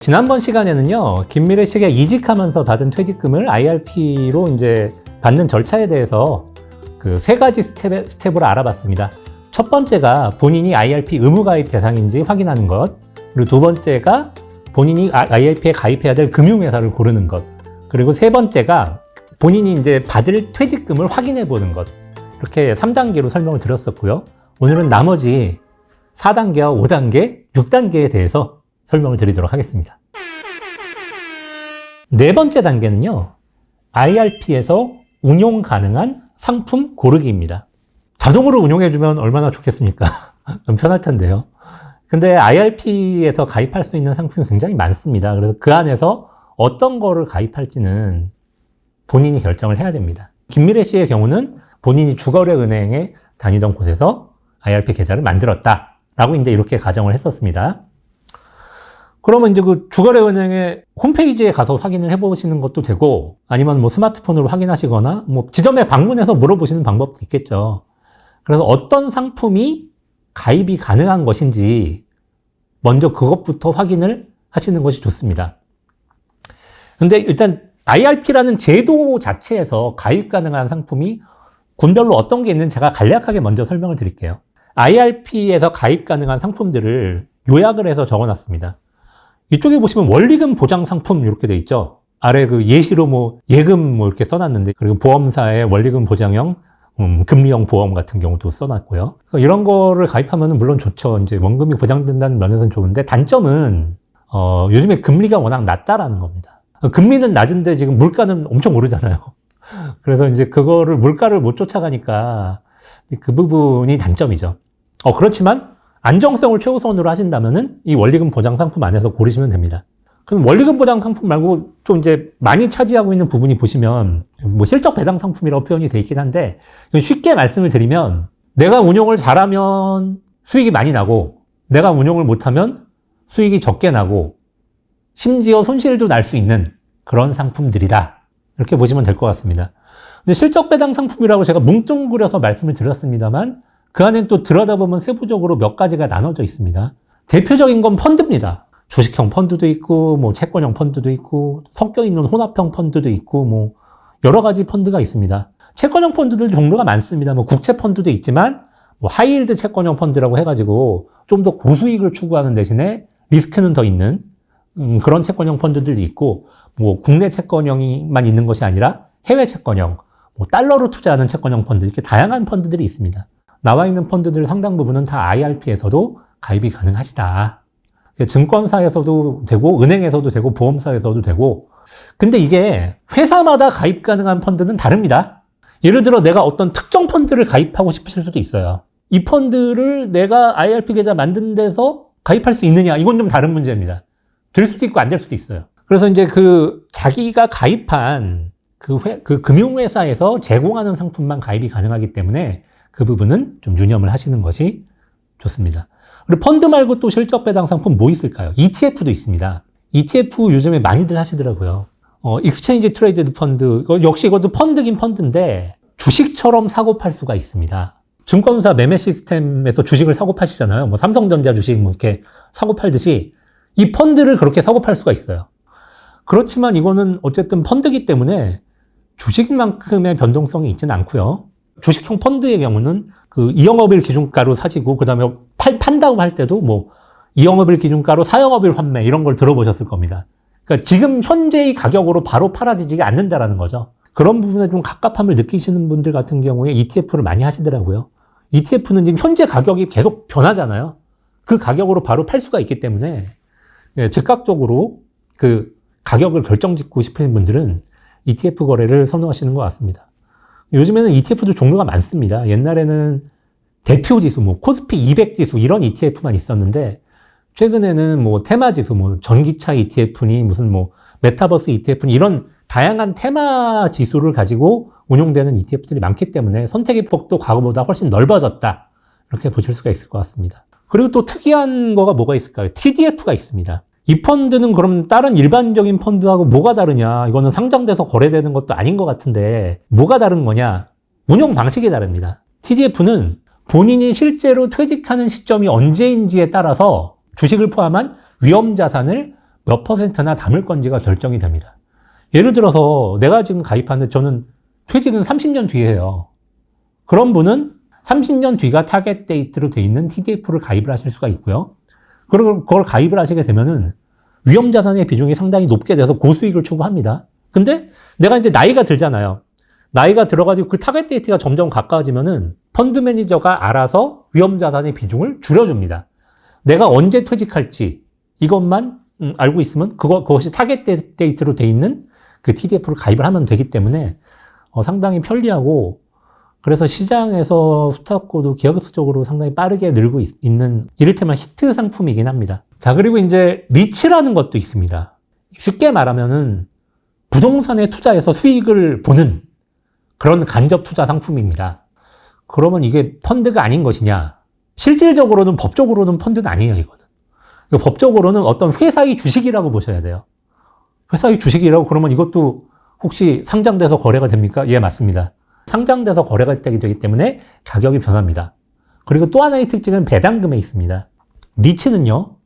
지난번 시간에는요, 김미래 씨가 이직하면서 받은 퇴직금을 IRP로 이제 받는 절차에 대해서 그 세 가지 스텝을 알아봤습니다. 첫 번째가 본인이 IRP 의무 가입 대상인지 확인하는 것, 그리고 두 번째가 본인이 IRP에 가입해야 될 금융회사를 고르는 것, 그리고 세 번째가 본인이 이제 받을 퇴직금을 확인해 보는 것. 이렇게 3단계로 설명을 드렸었고요. 오늘은 나머지 4단계와 5단계, 6단계에 대해서 설명을 드리도록 하겠습니다. 네 번째 단계는요, IRP에서 운용 가능한 상품 고르기입니다. 자동으로 운용해주면 얼마나 좋겠습니까? 좀 편할 텐데요. 근데 IRP에서 가입할 수 있는 상품이 굉장히 많습니다. 그래서 그 안에서 어떤 거를 가입할지는 본인이 결정을 해야 됩니다. 김미래 씨의 경우는 본인이 주거래은행에 다니던 곳에서 IRP 계좌를 만들었다라고 이제 이렇게 가정을 했었습니다. 그러면 이제 그 주거래은행의 홈페이지에 가서 확인을 해보시는 것도 되고, 아니면 뭐 스마트폰으로 확인하시거나, 뭐 지점에 방문해서 물어보시는 방법도 있겠죠. 그래서 어떤 상품이 가입이 가능한 것인지 먼저 그것부터 확인을 하시는 것이 좋습니다. 근데 일단 IRP라는 제도 자체에서 가입 가능한 상품이 군별로 어떤 게 있는지 제가 간략하게 먼저 설명을 드릴게요. IRP에서 가입 가능한 상품들을 요약을 해서 적어놨습니다. 이쪽에 보시면 원리금 보장 상품 이렇게 돼 있죠. 아래 그 예시로 뭐 예금 뭐 이렇게 써놨는데, 그리고 보험사의 원리금 보장형 금리형 보험 같은 경우도 써놨고요. 그래서 이런 거를 가입하면 물론 좋죠. 이제 원금이 보장된다는 면에서는 좋은데, 단점은 요즘에 금리가 워낙 낮다라는 겁니다. 금리는 낮은데 지금 물가는 엄청 오르잖아요. 그래서 이제 그거를 물가를 못 쫓아가니까 그 부분이 단점이죠. 그렇지만 안정성을 최우선으로 하신다면은 이 원리금 보장 상품 안에서 고르시면 됩니다. 그럼 원리금 보장 상품 말고 또 이제 많이 차지하고 있는 부분이 보시면 뭐 실적 배당 상품이라고 표현이 되어 있긴 한데, 쉽게 말씀을 드리면 내가 운용을 잘하면 수익이 많이 나고, 내가 운용을 못하면 수익이 적게 나고, 심지어 손실도 날 수 있는 그런 상품들이다. 이렇게 보시면 될 것 같습니다. 근데 실적 배당 상품이라고 제가 뭉뚱그려서 말씀을 드렸습니다만, 그 안에 또 들여다보면 세부적으로 몇 가지가 나눠져 있습니다. 대표적인 건 펀드입니다. 주식형 펀드도 있고, 뭐 채권형 펀드도 있고, 섞여 있는 혼합형 펀드도 있고, 뭐 여러 가지 펀드가 있습니다. 채권형 펀드들 종류가 많습니다. 뭐 국채 펀드도 있지만, 뭐 하이힐드 채권형 펀드라고 해가지고 좀 더 고수익을 추구하는 대신에 리스크는 더 있는 그런 채권형 펀드들도 있고, 뭐 국내 채권형만 있는 것이 아니라 해외 채권형, 뭐 달러로 투자하는 채권형 펀드, 이렇게 다양한 펀드들이 있습니다. 나와 있는 펀드들 상당 부분은 다 IRP에서도 가입이 가능하시다. 증권사에서도 되고, 은행에서도 되고, 보험사에서도 되고. 근데 이게 회사마다 가입 가능한 펀드는 다릅니다. 예를 들어 내가 어떤 특정 펀드를 가입하고 싶으실 수도 있어요. 이 펀드를 내가 IRP 계좌 만든 데서 가입할 수 있느냐, 이건 좀 다른 문제입니다. 될 수도 있고 안 될 수도 있어요. 그래서 이제 그 자기가 가입한 그 금융회사에서 제공하는 상품만 가입이 가능하기 때문에 그 부분은 좀 유념을 하시는 것이 좋습니다. 그리고 펀드 말고 또 실적 배당 상품 뭐 있을까요? ETF도 있습니다. ETF 요즘에 많이들 하시더라고요. 익스체인지 트레이디드 펀드, 역시 이것도 펀드긴 펀드인데 주식처럼 사고 팔 수가 있습니다. 증권사 매매 시스템에서 주식을 사고 파시잖아요. 뭐 삼성전자 주식 뭐 이렇게 사고 팔듯이 이 펀드를 그렇게 사고 팔 수가 있어요. 그렇지만 이거는 어쨌든 펀드이기 때문에 주식만큼의 변동성이 있지는 않고요. 주식형 펀드의 경우는 그 2영업일 기준가로 사지고, 그 다음에 판다고 할 때도 뭐 2영업일 기준가로 4영업일 환매 이런 걸 들어보셨을 겁니다. 그러니까 지금 현재의 가격으로 바로 팔아지지 않는다라는 거죠. 그런 부분에 좀 갑갑함을 느끼시는 분들 같은 경우에 ETF를 많이 하시더라고요. ETF는 지금 현재 가격이 계속 변하잖아요. 그 가격으로 바로 팔 수가 있기 때문에 즉각적으로 그 가격을 결정짓고 싶으신 분들은 ETF 거래를 선호하시는 것 같습니다. 요즘에는 ETF도 종류가 많습니다. 옛날에는 대표 지수, 뭐 코스피 200 지수 이런 ETF만 있었는데, 최근에는 뭐 테마 지수, 뭐 전기차 ETF니 무슨 뭐 메타버스 ETF니 이런 다양한 테마 지수를 가지고 운용되는 ETF들이 많기 때문에 선택의 폭도 과거보다 훨씬 넓어졌다, 이렇게 보실 수가 있을 것 같습니다. 그리고 또 특이한 거가 뭐가 있을까요? TDF가 있습니다. 이 펀드는 그럼 다른 일반적인 펀드하고 뭐가 다르냐? 이거는 상장돼서 거래되는 것도 아닌 것 같은데 뭐가 다른 거냐? 운영 방식이 다릅니다. TDF는 본인이 실제로 퇴직하는 시점이 언제인지에 따라서 주식을 포함한 위험 자산을 몇 퍼센트나 담을 건지가 결정이 됩니다. 예를 들어서 내가 지금 가입하는데 저는 퇴직은 30년 뒤에 해요. 그런 분은 30년 뒤가 타겟 데이트로 돼 있는 TDF를 가입을 하실 수가 있고요. 그리고 그걸 가입을 하시게 되면은 위험 자산의 비중이 상당히 높게 돼서 고수익을 추구합니다. 근데 내가 이제 나이가 들잖아요. 나이가 들어가지고 그 타겟 데이트가 점점 가까워지면은 펀드 매니저가 알아서 위험 자산의 비중을 줄여줍니다. 내가 언제 퇴직할지 이것만 알고 있으면 그것이 타겟 데이트로 돼 있는 그 TDF를 가입을 하면 되기 때문에 상당히 편리하고, 그래서 시장에서 스탁고도 기하급수적으로 상당히 빠르게 늘고 있는 이를테면 히트 상품이긴 합니다. 자, 그리고 이제 리츠라는 것도 있습니다. 쉽게 말하면은 부동산에 투자해서 수익을 보는 그런 간접 투자 상품입니다. 그러면 이게 펀드가 아닌 것이냐? 실질적으로는 법적으로는 펀드는 아니에요, 이거는. 법적으로는 어떤 회사의 주식이라고 보셔야 돼요. 회사의 주식이라고 그러면 이것도 혹시 상장돼서 거래가 됩니까? 예, 맞습니다. 상장돼서 거래가 되기 때문에 가격이 변합니다. 그리고 또 하나의 특징은 배당금에 있습니다. 리츠는요,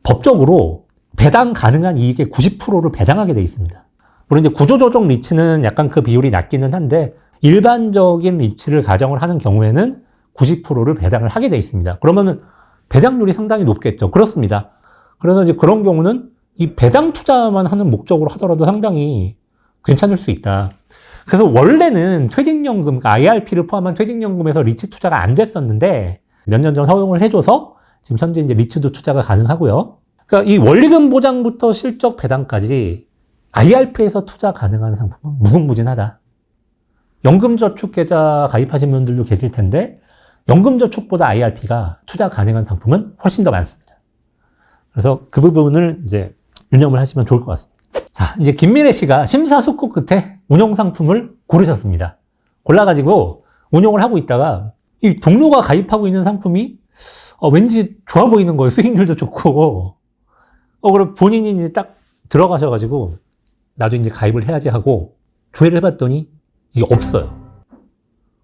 법적으로 배당 가능한 이익의 90%를 배당하게 되어 있습니다. 물론 이제 구조조정 리츠는 약간 그 비율이 낮기는 한데, 일반적인 리츠를 가정을 하는 경우에는 90%를 배당을 하게 되어 있습니다. 그러면은 배당률이 상당히 높겠죠. 그렇습니다. 그래서 이제 그런 경우는 이 배당 투자만 하는 목적으로 하더라도 상당히 괜찮을 수 있다. 그래서 원래는 퇴직연금, IRP를 포함한 퇴직연금에서 리츠 투자가 안 됐었는데 몇 년 전 허용을 해줘서 지금 현재 이제 리츠도 투자가 가능하고요. 그러니까 이 원리금 보장부터 실적 배당까지 IRP에서 투자 가능한 상품은 무궁무진하다. 연금저축계좌 가입하신 분들도 계실 텐데 연금저축보다 IRP가 투자 가능한 상품은 훨씬 더 많습니다. 그래서 그 부분을 이제 유념을 하시면 좋을 것 같습니다. 자, 이제 김미래 씨가 심사숙고 끝에 운용상품을 고르셨습니다. 골라가지고 운용을 하고 있다가 이 동료가 가입하고 있는 상품이 왠지 좋아 보이는 거예요. 수익률도 좋고. 그럼 본인이 이제 딱 들어가셔가지고 나도 이제 가입을 해야지 하고 조회를 해봤더니 이게 없어요.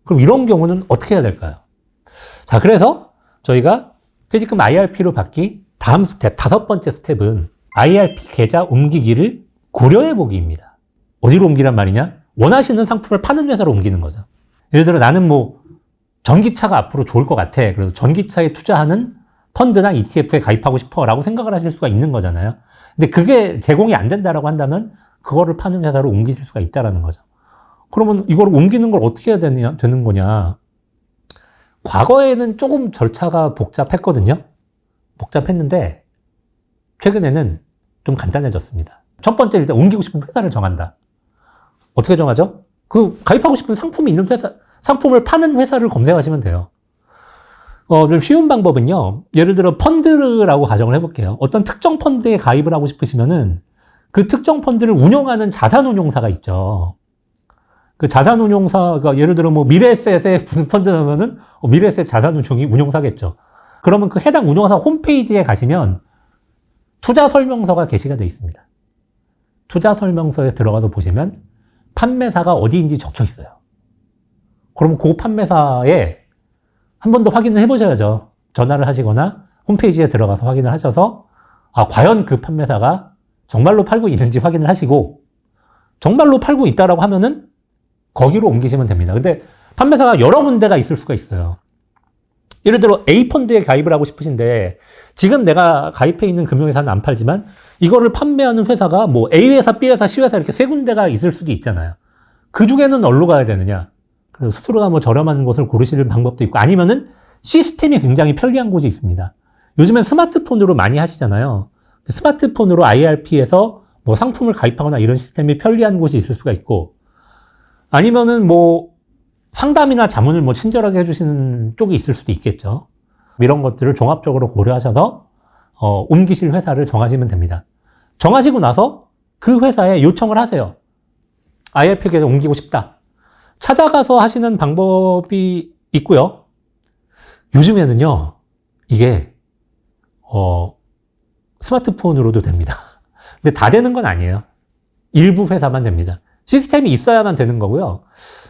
그럼 이런 경우는 어떻게 해야 될까요? 자, 그래서 저희가 퇴직금 IRP로 받기 다음 스텝, 5번째 스텝은 IRP 계좌 옮기기를 고려해 보기입니다. 어디로 옮기란 말이냐? 원하시는 상품을 파는 회사로 옮기는 거죠. 예를 들어 나는 뭐 전기차가 앞으로 좋을 것 같아. 그래서 전기차에 투자하는 펀드나 ETF에 가입하고 싶어 라고 생각을 하실 수가 있는 거잖아요. 근데 그게 제공이 안 된다라고 한다면 그거를 파는 회사로 옮기실 수가 있다라는 거죠. 그러면 이걸 옮기는 걸 어떻게 해야 되는 거냐? 과거에는 조금 절차가 복잡했거든요. 복잡했는데 최근에는 좀 간단해졌습니다. 첫 번째, 일단 옮기고 싶은 회사를 정한다. 어떻게 정하죠? 그 가입하고 싶은 상품이 있는 회사, 상품을 파는 회사를 검색하시면 돼요. 좀 쉬운 방법은요. 예를 들어 펀드라고 가정을 해볼게요. 어떤 특정 펀드에 가입을 하고 싶으시면은 그 특정 펀드를 운영하는 자산운용사가 있죠. 그 자산운용사가 예를 들어 뭐 미래에셋에 무슨 펀드 나오면은 미래에셋 자산운용이 운용사겠죠. 그러면 그 해당 운용사 홈페이지에 가시면 투자 설명서가 게시가 되어 있습니다. 투자 설명서에 들어가서 보시면 판매사가 어디인지 적혀 있어요. 그럼 그 판매사에 한 번 더 확인을 해보셔야죠. 전화를 하시거나 홈페이지에 들어가서 확인을 하셔서 과연 그 판매사가 정말로 팔고 있는지 확인을 하시고 정말로 팔고 있다라고 하면은 거기로 옮기시면 됩니다. 근데 판매사가 여러 군데가 있을 수가 있어요. 예를 들어 A펀드에 가입을 하고 싶으신데 지금 내가 가입해 있는 금융회사는 안 팔지만 이거를 판매하는 회사가 뭐 A회사, B회사, C회사 이렇게 세 군데가 있을 수도 있잖아요. 그 중에는 어디로 가야 되느냐? 그래서 스스로가 뭐 저렴한 곳을 고르시는 방법도 있고 아니면은 시스템이 굉장히 편리한 곳이 있습니다. 요즘엔 스마트폰으로 많이 하시잖아요. 스마트폰으로 IRP에서 뭐 상품을 가입하거나 이런 시스템이 편리한 곳이 있을 수가 있고 아니면은 뭐 상담이나 자문을 뭐 친절하게 해주시는 쪽이 있을 수도 있겠죠. 이런 것들을 종합적으로 고려하셔서 옮기실 회사를 정하시면 됩니다. 정하시고 나서 그 회사에 요청을 하세요. IRP 계좌 옮기고 싶다. 찾아가서 하시는 방법이 있고요. 요즘에는요, 이게 스마트폰으로도 됩니다. 근데 다 되는 건 아니에요. 일부 회사만 됩니다. 시스템이 있어야만 되는 거고요.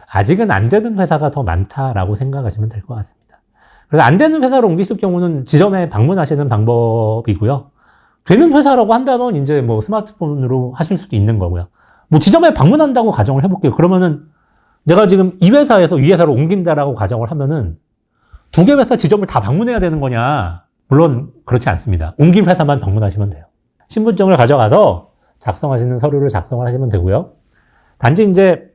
아직은 안 되는 회사가 더 많다라고 생각하시면 될 것 같습니다. 그래서 안 되는 회사로 옮기실 경우는 지점에 방문하시는 방법이고요. 되는 회사라고 한다면 이제 뭐 스마트폰으로 하실 수도 있는 거고요. 뭐 지점에 방문한다고 가정을 해볼게요. 그러면은 내가 지금 이 회사에서 이 회사로 옮긴다라고 가정을 하면은 두 개 회사 지점을 다 방문해야 되는 거냐? 물론 그렇지 않습니다. 옮긴 회사만 방문하시면 돼요. 신분증을 가져가서 작성하시는 서류를 작성을 하시면 되고요. 단지 이제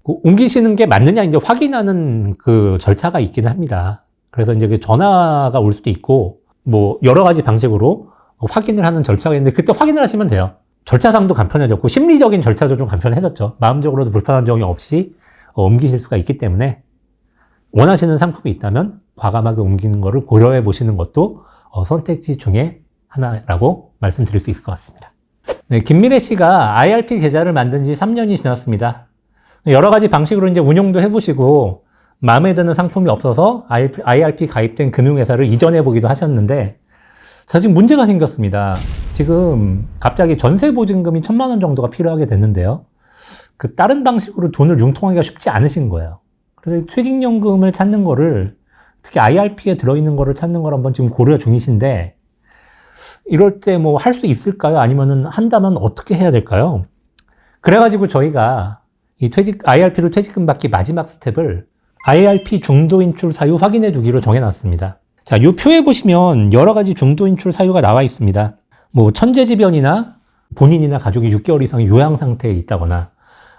옮기시는 게 맞느냐 이제 확인하는 그 절차가 있기는 합니다. 그래서 이제 그 전화가 올 수도 있고 뭐 여러 가지 방식으로 확인을 하는 절차가 있는데 그때 확인을 하시면 돼요. 절차상도 간편해졌고 심리적인 절차도 좀 간편해졌죠. 마음적으로도 불편한 점이 없이 옮기실 수가 있기 때문에 원하시는 상품이 있다면 과감하게 옮기는 것을 고려해 보시는 것도 선택지 중에 하나라고 말씀드릴 수 있을 것 같습니다. 네, 김미래 씨가 IRP 계좌를 만든 지 3년이 지났습니다. 여러 가지 방식으로 이제 운용도 해보시고 마음에 드는 상품이 없어서 IRP 가입된 금융회사를 이전해 보기도 하셨는데 자, 지금 문제가 생겼습니다. 지금 갑자기 전세보증금이 1,000만 원 정도가 필요하게 됐는데요. 다른 방식으로 돈을 융통하기가 쉽지 않으신 거예요. 그래서 퇴직연금을 찾는 거를 특히 IRP에 들어있는 거를 찾는 걸 한번 지금 고려 중이신데 이럴 때 뭐 할 수 있을까요? 아니면은 한다면 어떻게 해야 될까요? 그래가지고 저희가 이 IRP로 퇴직금 받기 마지막 스텝을 IRP 중도 인출 사유 확인해 두기로 정해놨습니다. 자, 이 표에 보시면 여러 가지 중도 인출 사유가 나와 있습니다. 뭐 천재지변이나 본인이나 가족이 6개월 이상의 요양 상태에 있다거나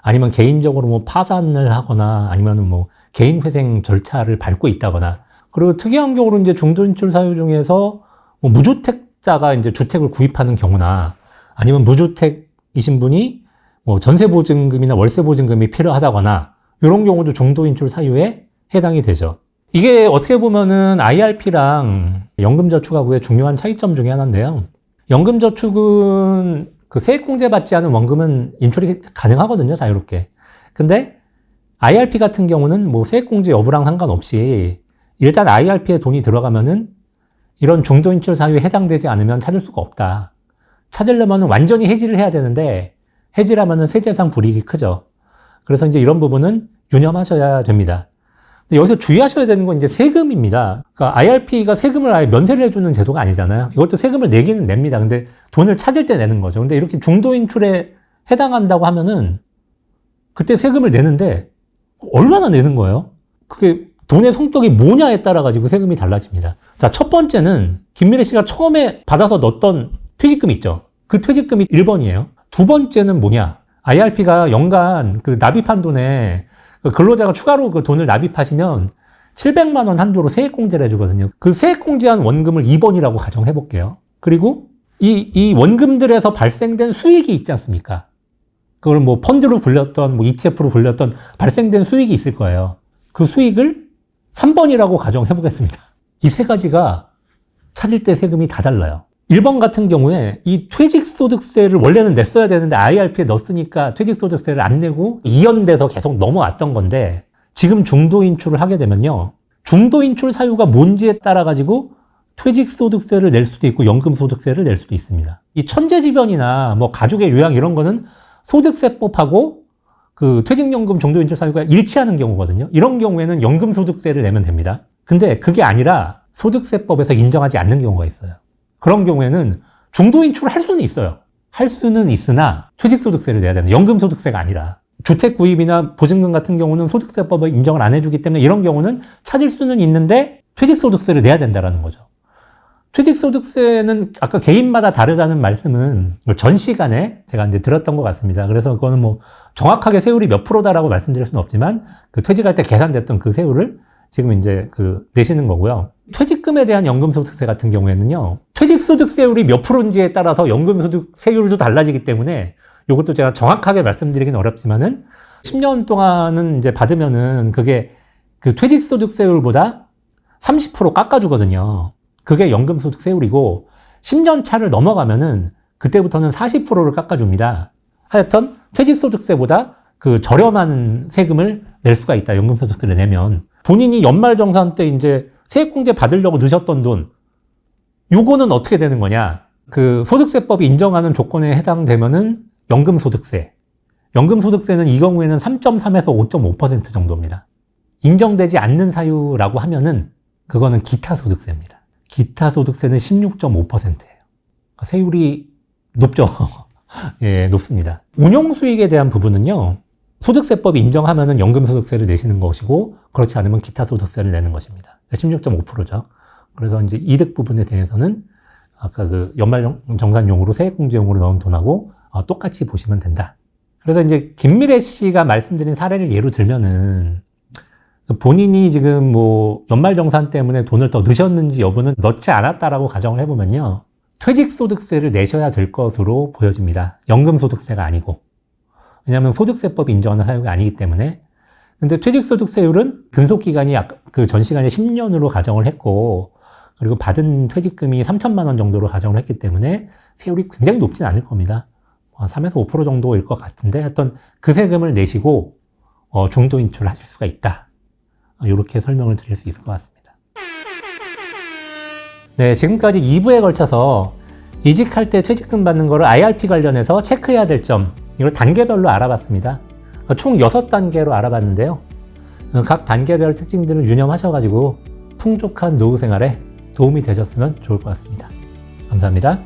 아니면 개인적으로 뭐 파산을 하거나 아니면 뭐 개인회생 절차를 밟고 있다거나 그리고 특이한 경우로 이제 중도 인출 사유 중에서 뭐 무주택자가 이제 주택을 구입하는 경우나 아니면 무주택이신 분이 뭐 전세보증금이나 월세보증금이 필요하다거나 이런 경우도 중도 인출 사유에 해당이 되죠. 이게 어떻게 보면은 IRP랑 연금저축하고의 중요한 차이점 중에 하나인데요. 연금저축은 그 세액공제 받지 않은 원금은 인출이 가능하거든요, 자유롭게. 근데 IRP 같은 경우는 뭐 세액공제 여부랑 상관없이 일단 IRP에 돈이 들어가면은 이런 중도 인출 사유에 해당되지 않으면 찾을 수가 없다. 찾으려면 완전히 해지를 해야 되는데 해지라면은 세제상 불이익이 크죠. 그래서 이제 이런 부분은 유념하셔야 됩니다. 근데 여기서 주의하셔야 되는 건 이제 세금입니다. 그러니까 IRP가 세금을 아예 면세를 해주는 제도가 아니잖아요. 이것도 세금을 내기는 냅니다. 근데 돈을 찾을 때 내는 거죠. 근데 이렇게 중도 인출에 해당한다고 하면은 그때 세금을 내는데 얼마나 내는 거예요? 그게 돈의 성격이 뭐냐에 따라 가지고 세금이 달라집니다. 자, 첫 번째는 김미래 씨가 처음에 받아서 넣었던 퇴직금 있죠. 그 퇴직금이 1번이에요. 두 번째는 뭐냐? IRP가 연간 그 납입한 돈에 근로자가 추가로 그 돈을 납입하시면 700만 원 한도로 세액공제를 해주거든요. 그 세액공제한 원금을 2번이라고 가정해 볼게요. 그리고 이 원금들에서 발생된 수익이 있지 않습니까? 그걸 뭐 펀드로 굴렸던, 뭐 ETF로 굴렸던 발생된 수익이 있을 거예요. 그 수익을 3번이라고 가정해 보겠습니다. 이 세 가지가 찾을 때 세금이 다 달라요. 1번 같은 경우에 이 퇴직소득세를 원래는 냈어야 되는데 IRP에 넣었으니까 퇴직소득세를 안 내고 이연돼서 계속 넘어왔던 건데 지금 중도 인출을 하게 되면요. 중도 인출 사유가 뭔지에 따라 가지고 퇴직소득세를 낼 수도 있고 연금소득세를 낼 수도 있습니다. 이 천재지변이나 뭐 가족의 요양 이런 거는 소득세법하고 그 퇴직연금 중도 인출 사유가 일치하는 경우거든요. 이런 경우에는 연금소득세를 내면 됩니다. 근데 그게 아니라 소득세법에서 인정하지 않는 경우가 있어요. 그런 경우에는 중도 인출을 할 수는 있어요. 할 수는 있으나 퇴직소득세를 내야 되는 연금소득세가 아니라 주택 구입이나 보증금 같은 경우는 소득세법을 인정을 안 해주기 때문에 이런 경우는 찾을 수는 있는데 퇴직소득세를 내야 된다는 거죠. 퇴직소득세는 아까 개인마다 다르다는 말씀은 전 시간에 제가 이제 들었던 것 같습니다. 그래서 그거는 뭐 정확하게 세율이 몇 프로다라고 말씀드릴 수는 없지만 그 퇴직할 때 계산됐던 그 세율을 지금 이제 내시는 거고요. 퇴직금에 대한 연금소득세 같은 경우에는요, 퇴직소득세율이 몇 프로인지에 따라서 연금소득세율도 달라지기 때문에 이것도 제가 정확하게 말씀드리기는 어렵지만은 10년 동안은 이제 받으면은 그게 그 퇴직소득세율보다 30% 깎아주거든요. 그게 연금소득세율이고 10년 차를 넘어가면은 그때부터는 40%를 깎아줍니다. 하여튼 퇴직소득세보다 그 저렴한 세금을 낼 수가 있다. 연금소득세를 내면. 본인이 연말정산 때 이제 세액공제 받으려고 넣으셨던 돈, 요거는 어떻게 되는 거냐? 그 소득세법이 인정하는 조건에 해당되면은 연금소득세. 연금소득세는 이 경우에는 3.3에서 5.5% 정도입니다. 인정되지 않는 사유라고 하면은 그거는 기타소득세입니다. 기타소득세는 16.5%예요. 세율이 높죠. 예, 높습니다. 운용 수익에 대한 부분은요, 소득세법이 인정하면은 연금소득세를 내시는 것이고, 그렇지 않으면 기타 소득세를 내는 것입니다. 16.5%죠. 그래서 이제 이득 부분에 대해서는 아까 그 연말정산용으로 세액공제용으로 넣은 돈하고 똑같이 보시면 된다. 그래서 이제 김미래 씨가 말씀드린 사례를 예로 들면은 본인이 지금 뭐 연말정산 때문에 돈을 더 넣으셨는지 여부는 넣지 않았다라고 가정을 해보면요, 퇴직소득세를 내셔야 될 것으로 보여집니다. 연금소득세가 아니고. 왜냐하면 소득세법이 인정하는 사유가 아니기 때문에. 근데 퇴직소득세율은 근속기간이 그 전 시간에 10년으로 가정을 했고, 그리고 받은 퇴직금이 3천만 원 정도로 가정을 했기 때문에 세율이 굉장히 높진 않을 겁니다. 3에서 5% 정도일 것 같은데, 하여튼 그 세금을 내시고 중도 인출을 하실 수가 있다. 이렇게 설명을 드릴 수 있을 것 같습니다. 네, 지금까지 2부에 걸쳐서 이직할 때 퇴직금 받는 거를 IRP 관련해서 체크해야 될 점, 이걸 단계별로 알아봤습니다. 총 6단계로 알아봤는데요. 각 단계별 특징들을 유념하셔가지고 풍족한 노후 생활에 도움이 되셨으면 좋을 것 같습니다. 감사합니다.